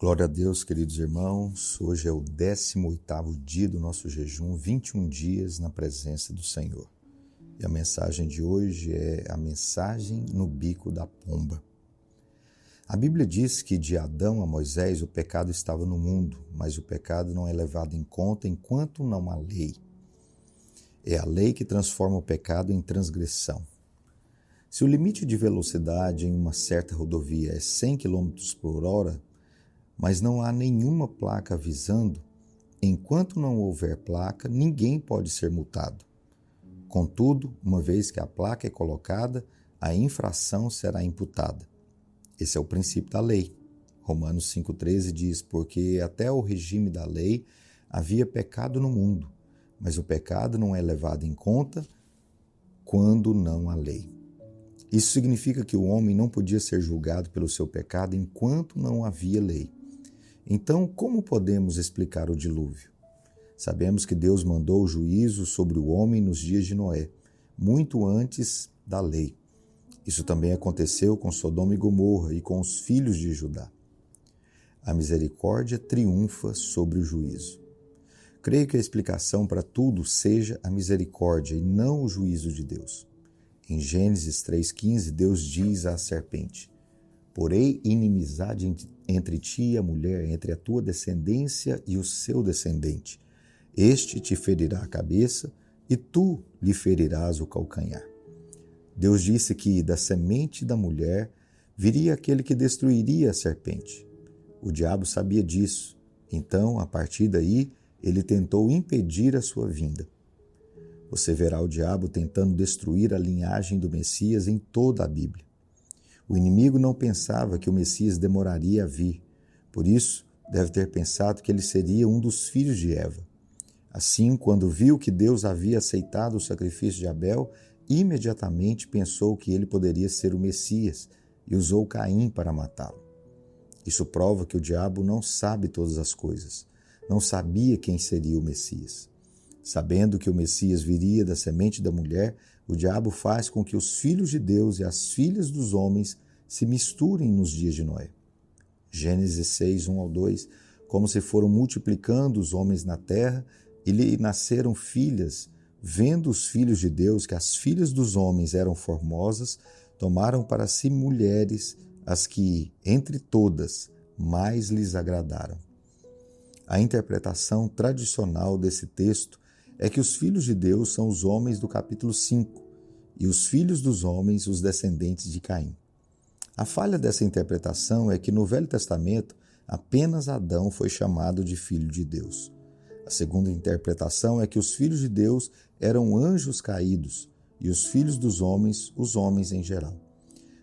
Glória a Deus, queridos irmãos. Hoje é o 18º dia do nosso jejum, 21 dias na presença do Senhor. E a mensagem de hoje é a mensagem no bico da pomba. A Bíblia diz que de Adão a Moisés o pecado estava no mundo, mas o pecado não é levado em conta enquanto não há lei. É a lei que transforma o pecado em transgressão. Se o limite de velocidade em uma certa rodovia é 100 km por hora, mas não há nenhuma placa avisando, enquanto não houver placa, ninguém pode ser multado. Contudo, uma vez que a placa é colocada, a infração será imputada. Esse é o princípio da lei. Romanos 5,13 diz, porque até o regime da lei havia pecado no mundo, mas o pecado não é levado em conta quando não há lei. Isso significa que o homem não podia ser julgado pelo seu pecado enquanto não havia lei. Então, como podemos explicar o dilúvio? Sabemos que Deus mandou o juízo sobre o homem nos dias de Noé, muito antes da lei. Isso também aconteceu com Sodoma e Gomorra e com os filhos de Judá. A misericórdia triunfa sobre o juízo. Creio que a explicação para tudo seja a misericórdia e não o juízo de Deus. Em Gênesis 3,15, Deus diz à serpente: porém, inimizade entre ti e a mulher, entre a tua descendência e o seu descendente. Este te ferirá a cabeça e tu lhe ferirás o calcanhar. Deus disse que da semente da mulher viria aquele que destruiria a serpente. O diabo sabia disso, então, a partir daí, ele tentou impedir a sua vinda. Você verá o diabo tentando destruir a linhagem do Messias em toda a Bíblia. O inimigo não pensava que o Messias demoraria a vir, por isso deve ter pensado que ele seria um dos filhos de Eva. Assim, quando viu que Deus havia aceitado o sacrifício de Abel, imediatamente pensou que ele poderia ser o Messias e usou Caim para matá-lo. Isso prova que o diabo não sabe todas as coisas, não sabia quem seria o Messias. Sabendo que o Messias viria da semente da mulher, o diabo faz com que os filhos de Deus e as filhas dos homens se misturem nos dias de Noé. Gênesis 6, 1-2, como se foram multiplicando os homens na terra e lhe nasceram filhas, vendo os filhos de Deus que as filhas dos homens eram formosas, tomaram para si mulheres, as que, entre todas, mais lhes agradaram. A interpretação tradicional desse texto é que os filhos de Deus são os homens do capítulo 5 e os filhos dos homens os descendentes de Caim. A falha dessa interpretação é que no Velho Testamento apenas Adão foi chamado de filho de Deus. A segunda interpretação é que os filhos de Deus eram anjos caídos e os filhos dos homens, os homens em geral.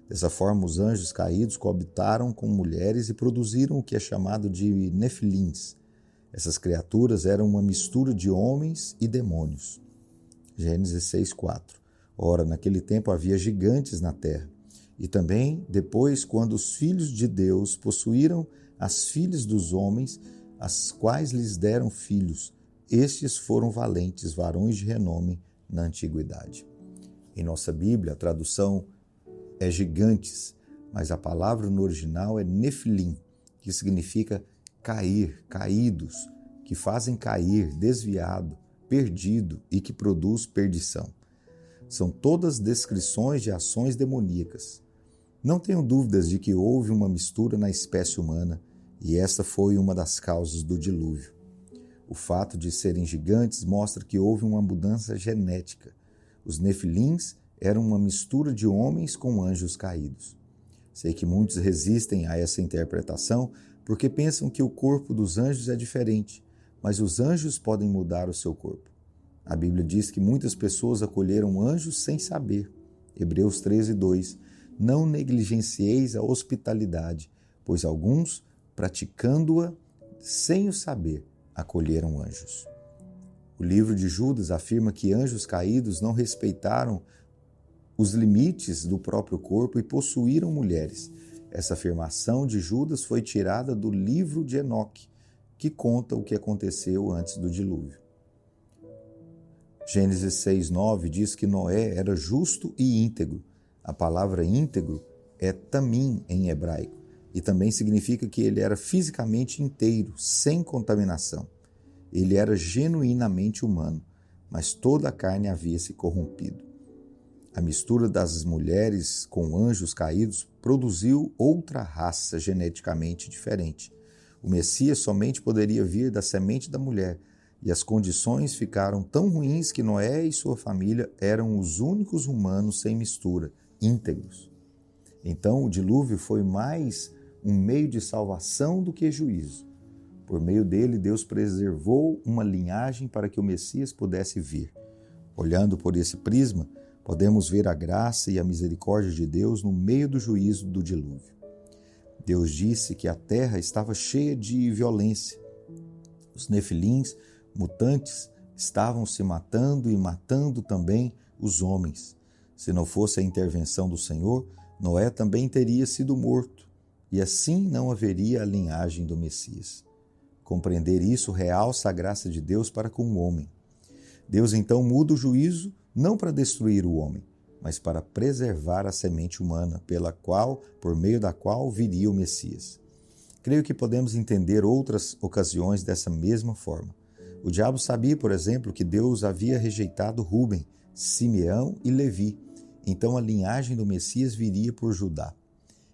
Dessa forma, os anjos caídos coabitaram com mulheres e produziram o que é chamado de nefilins. Essas criaturas eram uma mistura de homens e demônios. Gênesis 6,4. Ora, naquele tempo havia gigantes na terra. E também, depois, quando os filhos de Deus possuíram as filhas dos homens, as quais lhes deram filhos, estes foram valentes, varões de renome na antiguidade. Em nossa Bíblia, a tradução é gigantes, mas a palavra no original é nefilim, que significa cair, caídos, que fazem cair, desviado, perdido e que produz perdição. São todas descrições de ações demoníacas. Não tenho dúvidas de que houve uma mistura na espécie humana e essa foi uma das causas do dilúvio. O fato de serem gigantes mostra que houve uma mudança genética. Os nefilins eram uma mistura de homens com anjos caídos. Sei que muitos resistem a essa interpretação porque pensam que o corpo dos anjos é diferente, mas os anjos podem mudar o seu corpo. A Bíblia diz que muitas pessoas acolheram anjos sem saber. Hebreus 13:2. Não negligencieis a hospitalidade, pois alguns, praticando-a sem o saber, acolheram anjos. O livro de Judas afirma que anjos caídos não respeitaram os limites do próprio corpo e possuíram mulheres. Essa afirmação de Judas foi tirada do livro de Enoque, que conta o que aconteceu antes do dilúvio. Gênesis 6:9 diz que Noé era justo e íntegro. A palavra íntegro é tamim em hebraico e também significa que ele era fisicamente inteiro, sem contaminação. Ele era genuinamente humano, mas toda a carne havia se corrompido. A mistura das mulheres com anjos caídos produziu outra raça geneticamente diferente. O Messias somente poderia vir da semente da mulher, e as condições ficaram tão ruins que Noé e sua família eram os únicos humanos sem mistura, íntegros. Então o dilúvio foi mais um meio de salvação do que juízo. Por meio dele, Deus preservou uma linhagem para que o Messias pudesse vir. Olhando por esse prisma, podemos ver a graça e a misericórdia de Deus no meio do juízo do dilúvio. Deus disse que a terra estava cheia de violência. Os nefilins, mutantes, estavam se matando e matando também os homens. Se não fosse a intervenção do Senhor, Noé também teria sido morto, e assim não haveria a linhagem do Messias. Compreender isso realça a graça de Deus para com o homem. Deus então muda o juízo não para destruir o homem, mas para preservar a semente humana, por meio da qual viria o Messias. Creio que podemos entender outras ocasiões dessa mesma forma. O diabo sabia, por exemplo, que Deus havia rejeitado Rúben, Simeão e Levi. Então a linhagem do Messias viria por Judá.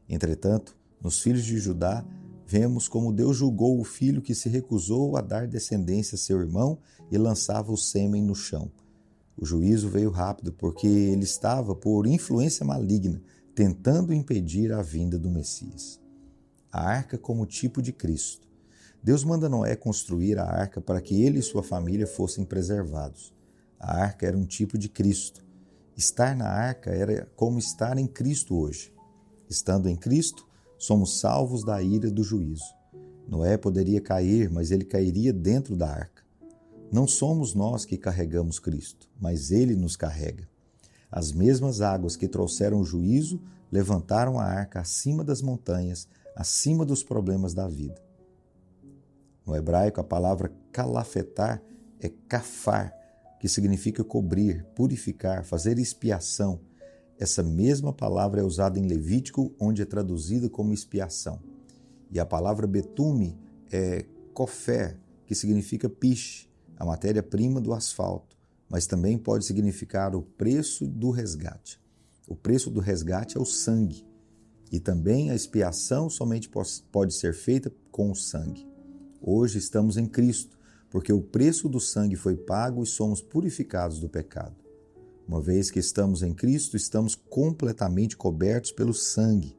Entretanto, nos filhos de Judá, vemos como Deus julgou o filho que se recusou a dar descendência a seu irmão e lançava o sêmen no chão. O juízo veio rápido porque ele estava, por influência maligna, tentando impedir a vinda do Messias. A arca como tipo de Cristo. Deus manda Noé construir a arca para que ele e sua família fossem preservados. A arca era um tipo de Cristo. Estar na arca era como estar em Cristo hoje. Estando em Cristo, somos salvos da ira do juízo. Noé poderia cair, mas ele cairia dentro da arca. Não somos nós que carregamos Cristo, mas Ele nos carrega. As mesmas águas que trouxeram o juízo levantaram a arca acima das montanhas, acima dos problemas da vida. No hebraico, a palavra calafetar é kafar, que significa cobrir, purificar, fazer expiação. Essa mesma palavra é usada em Levítico, onde é traduzida como expiação. E a palavra betume é kofer, que significa piche, a matéria-prima do asfalto, mas também pode significar o preço do resgate. O preço do resgate é o sangue, e também a expiação somente pode ser feita com o sangue. Hoje estamos em Cristo, porque o preço do sangue foi pago e somos purificados do pecado. Uma vez que estamos em Cristo, estamos completamente cobertos pelo sangue,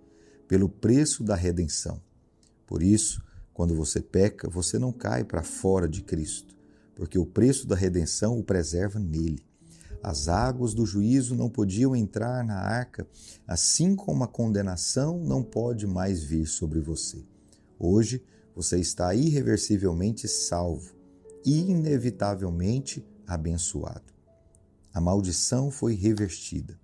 pelo preço da redenção. Por isso, quando você peca, você não cai para fora de Cristo, porque o preço da redenção o preserva nele. As águas do juízo não podiam entrar na arca, assim como a condenação não pode mais vir sobre você. Hoje, você está irreversivelmente salvo e inevitavelmente abençoado. A maldição foi revertida.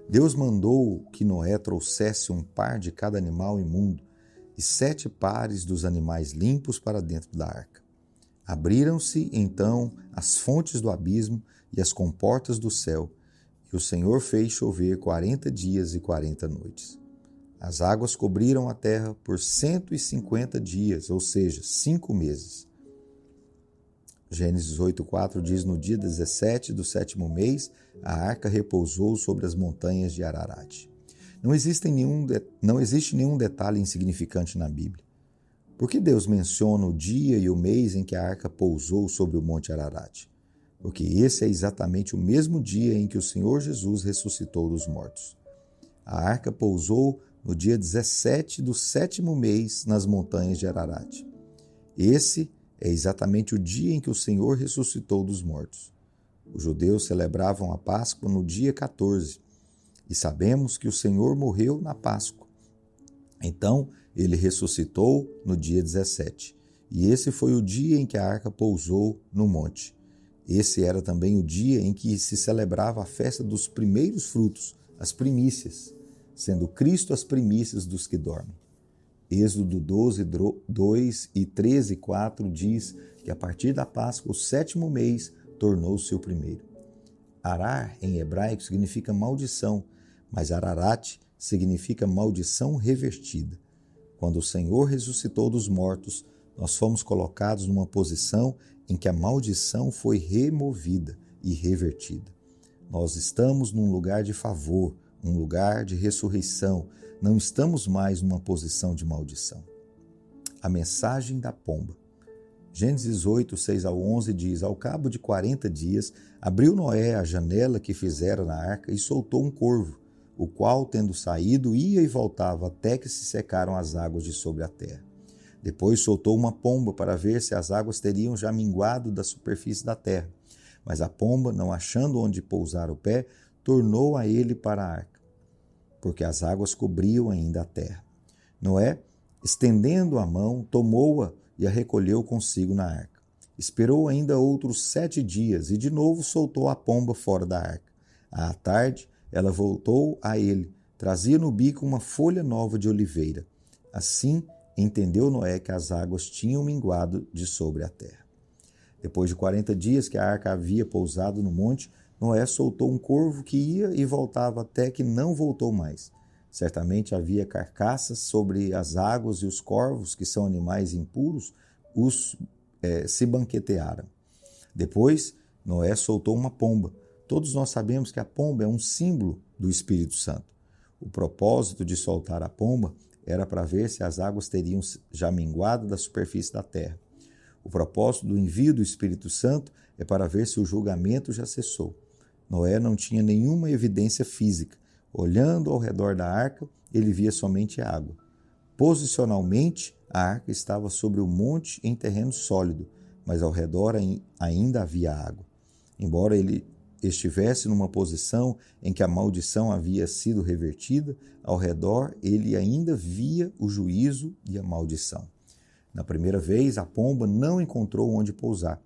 Deus mandou que Noé trouxesse um par de cada animal imundo e 7 pares dos animais limpos para dentro da arca. Abriram-se, então, as fontes do abismo e as comportas do céu, e o Senhor fez chover 40 dias e 40 noites. As águas cobriram a terra por 150 dias, ou seja, 5 meses. Gênesis 8,4 diz: no dia 17 do 7º mês, a arca repousou sobre as montanhas de Ararat. Não existe nenhum detalhe insignificante na Bíblia. Por que Deus menciona o dia e o mês em que a arca pousou sobre o Monte Ararat? Porque esse é exatamente o mesmo dia em que o Senhor Jesus ressuscitou dos mortos. A arca pousou no dia 17 do 7º mês nas montanhas de Ararat. Esse é exatamente o dia em que o Senhor ressuscitou dos mortos. Os judeus celebravam a Páscoa no dia 14, e sabemos que o Senhor morreu na Páscoa. Então, ele ressuscitou no dia 17, e esse foi o dia em que a arca pousou no monte. Esse era também o dia em que se celebrava a festa dos primeiros frutos, as primícias, sendo Cristo as primícias dos que dormem. Êxodo 12, 2 e 13, 4 diz que a partir da Páscoa, o 7º mês tornou-se o primeiro. Arar, em hebraico, significa maldição, mas Ararat significa maldição revertida. Quando o Senhor ressuscitou dos mortos, nós fomos colocados numa posição em que a maldição foi removida e revertida. Nós estamos num lugar de favor, um lugar de ressurreição. Não estamos mais numa posição de maldição. A mensagem da pomba. Gênesis 8, 6-11 diz: Ao cabo de 40 dias, abriu Noé a janela que fizera na arca e soltou um corvo, o qual, tendo saído, ia e voltava até que se secaram as águas de sobre a terra. Depois soltou uma pomba para ver se as águas teriam já minguado da superfície da terra. Mas a pomba, não achando onde pousar o pé, tornou a ele para a arca, porque as águas cobriam ainda a terra. Noé, estendendo a mão, tomou-a e a recolheu consigo na arca. Esperou ainda outros 7 dias e de novo soltou a pomba fora da arca. À tarde, ela voltou a ele, trazia no bico uma folha nova de oliveira. Assim, entendeu Noé que as águas tinham minguado de sobre a terra. Depois de 40 dias que a arca havia pousado no monte, Noé soltou um corvo que ia e voltava até que não voltou mais. Certamente havia carcaças sobre as águas e os corvos, que são animais impuros, se banquetearam. Depois, Noé soltou uma pomba. Todos nós sabemos que a pomba é um símbolo do Espírito Santo. O propósito de soltar a pomba era para ver se as águas teriam já minguado da superfície da terra. O propósito do envio do Espírito Santo é para ver se o julgamento já cessou. Noé não tinha nenhuma evidência física. Olhando ao redor da arca, ele via somente água. Posicionalmente, a arca estava sobre o monte em terreno sólido, mas ao redor ainda havia água. Embora ele estivesse numa posição em que a maldição havia sido revertida, ao redor ele ainda via o juízo e a maldição. Na primeira vez, a pomba não encontrou onde pousar.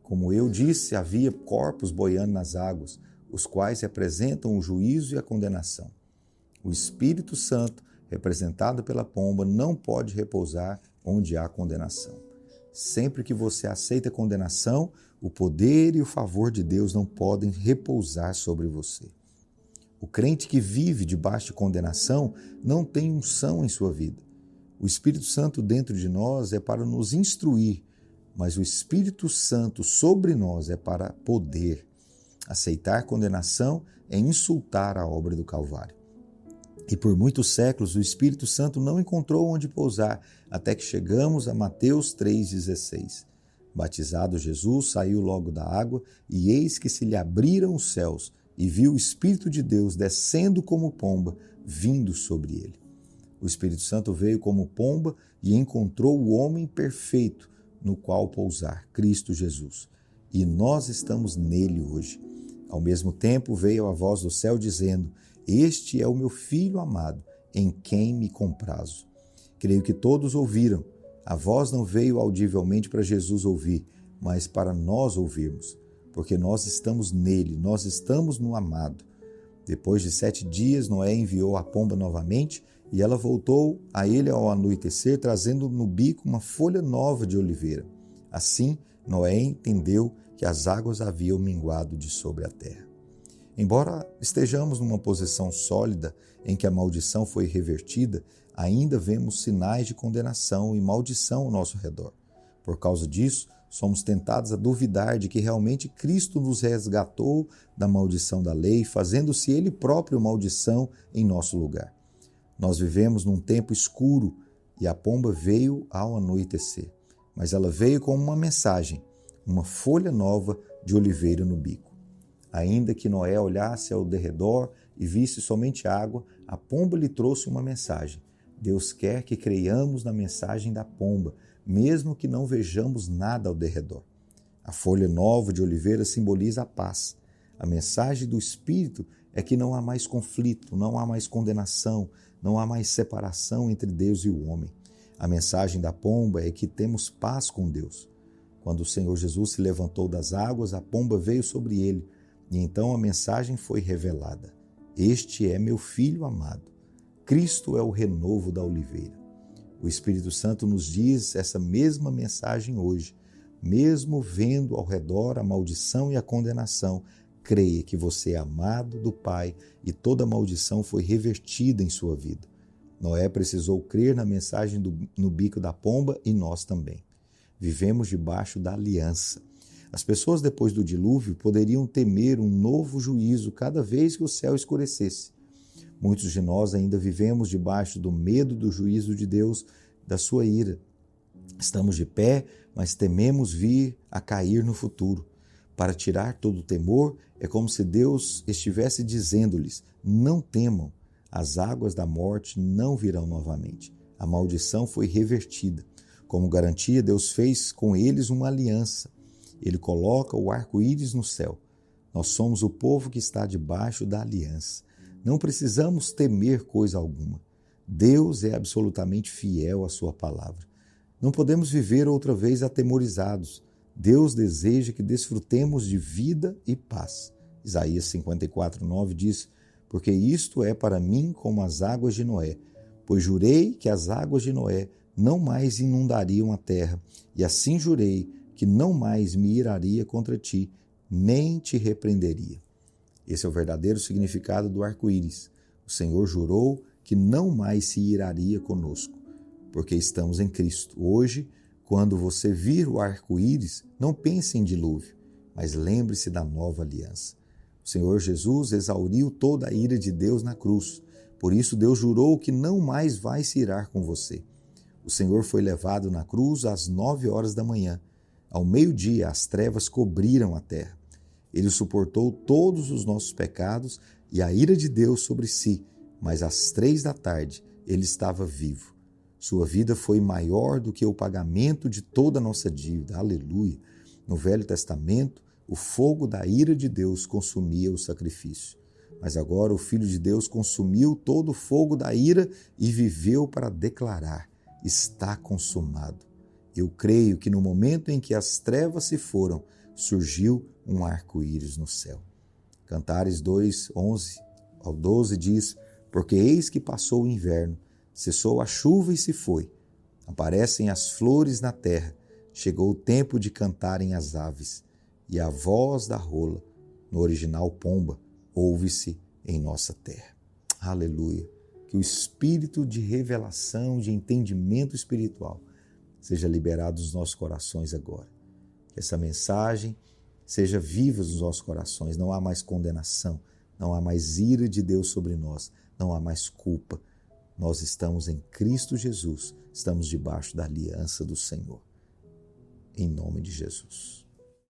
Como eu disse, havia corpos boiando nas águas, os quais representam o juízo e a condenação. O Espírito Santo, representado pela pomba, não pode repousar onde há condenação. Sempre que você aceita condenação, o poder e o favor de Deus não podem repousar sobre você. O crente que vive debaixo de condenação não tem unção em sua vida. O Espírito Santo dentro de nós é para nos instruir, mas o Espírito Santo sobre nós é para poder. Aceitar condenação é insultar a obra do Calvário. E por muitos séculos o Espírito Santo não encontrou onde pousar, até que chegamos a Mateus 3,16. Batizado Jesus, saiu logo da água, e eis que se lhe abriram os céus, e viu o Espírito de Deus descendo como pomba, vindo sobre ele. O Espírito Santo veio como pomba e encontrou o homem perfeito no qual pousar, Cristo Jesus. E nós estamos nele hoje. Ao mesmo tempo veio a voz do céu dizendo: Este é o meu Filho amado, em quem me comprazo. Creio que todos ouviram. A voz não veio audivelmente para Jesus ouvir, mas para nós ouvirmos, porque nós estamos nele, nós estamos no amado. Depois de 7 dias, Noé enviou a pomba novamente, e ela voltou a ele ao anoitecer, trazendo no bico uma folha nova de oliveira. Assim, Noé entendeu que as águas haviam minguado de sobre a terra. Embora estejamos numa posição sólida em que a maldição foi revertida, ainda vemos sinais de condenação e maldição ao nosso redor. Por causa disso, somos tentados a duvidar de que realmente Cristo nos resgatou da maldição da lei, fazendo-se Ele próprio maldição em nosso lugar. Nós vivemos num tempo escuro e a pomba veio ao anoitecer, mas ela veio com uma mensagem, uma folha nova de oliveira no bico. Ainda que Noé olhasse ao derredor e visse somente água, a pomba lhe trouxe uma mensagem. Deus quer que creiamos na mensagem da pomba, mesmo que não vejamos nada ao derredor. A folha nova de oliveira simboliza a paz. A mensagem do Espírito é que não há mais conflito, não há mais condenação, não há mais separação entre Deus e o homem. A mensagem da pomba é que temos paz com Deus. Quando o Senhor Jesus se levantou das águas, a pomba veio sobre ele, e então a mensagem foi revelada. Este é meu Filho amado. Cristo é o renovo da oliveira. O Espírito Santo nos diz essa mesma mensagem hoje. Mesmo vendo ao redor a maldição e a condenação, creia que você é amado do Pai e toda maldição foi revertida em sua vida. Noé precisou crer na mensagem no bico da pomba e nós também. Vivemos debaixo da aliança. As pessoas depois do dilúvio poderiam temer um novo juízo cada vez que o céu escurecesse. Muitos de nós ainda vivemos debaixo do medo do juízo de Deus, da sua ira. Estamos de pé, mas tememos vir a cair no futuro. Para tirar todo o temor, é como se Deus estivesse dizendo-lhes: não temam, as águas da morte não virão novamente. A maldição foi revertida. Como garantia, Deus fez com eles uma aliança. Ele coloca o arco-íris no céu. Nós somos o povo que está debaixo da aliança. Não precisamos temer coisa alguma. Deus é absolutamente fiel à sua palavra. Não podemos viver outra vez atemorizados. Deus deseja que desfrutemos de vida e paz. Isaías 54:9 diz: porque isto é para mim como as águas de Noé, pois jurei que as águas de Noé não mais inundariam a terra, e assim jurei que não mais me iraria contra ti, nem te repreenderia. Esse é o verdadeiro significado do arco-íris. O Senhor jurou que não mais se iraria conosco, porque estamos em Cristo. Hoje, quando você vir o arco-íris, não pense em dilúvio, mas lembre-se da nova aliança. O Senhor Jesus exauriu toda a ira de Deus na cruz. Por isso, Deus jurou que não mais vai se irar com você. O Senhor foi levado na cruz às 9 horas da manhã. Ao meio-dia, as trevas cobriram a terra. Ele suportou todos os nossos pecados e a ira de Deus sobre si, mas às 3 da tarde ele estava vivo. Sua vida foi maior do que o pagamento de toda a nossa dívida. Aleluia! No Velho Testamento, o fogo da ira de Deus consumia o sacrifício. Mas agora o Filho de Deus consumiu todo o fogo da ira e viveu para declarar: está consumado. Eu creio que no momento em que as trevas se foram, surgiu um arco-íris no céu. Cantares 2:11-12 diz: porque eis que passou o inverno, cessou a chuva e se foi. Aparecem as flores na terra, chegou o tempo de cantarem as aves. E a voz da rola, no original pomba, ouve-se em nossa terra. Aleluia! Que o espírito de revelação, de entendimento espiritual seja liberado nos nossos corações agora. Que essa mensagem seja viva nos nossos corações. Não há mais condenação, não há mais ira de Deus sobre nós, não há mais culpa. Nós estamos em Cristo Jesus, estamos debaixo da aliança do Senhor. Em nome de Jesus.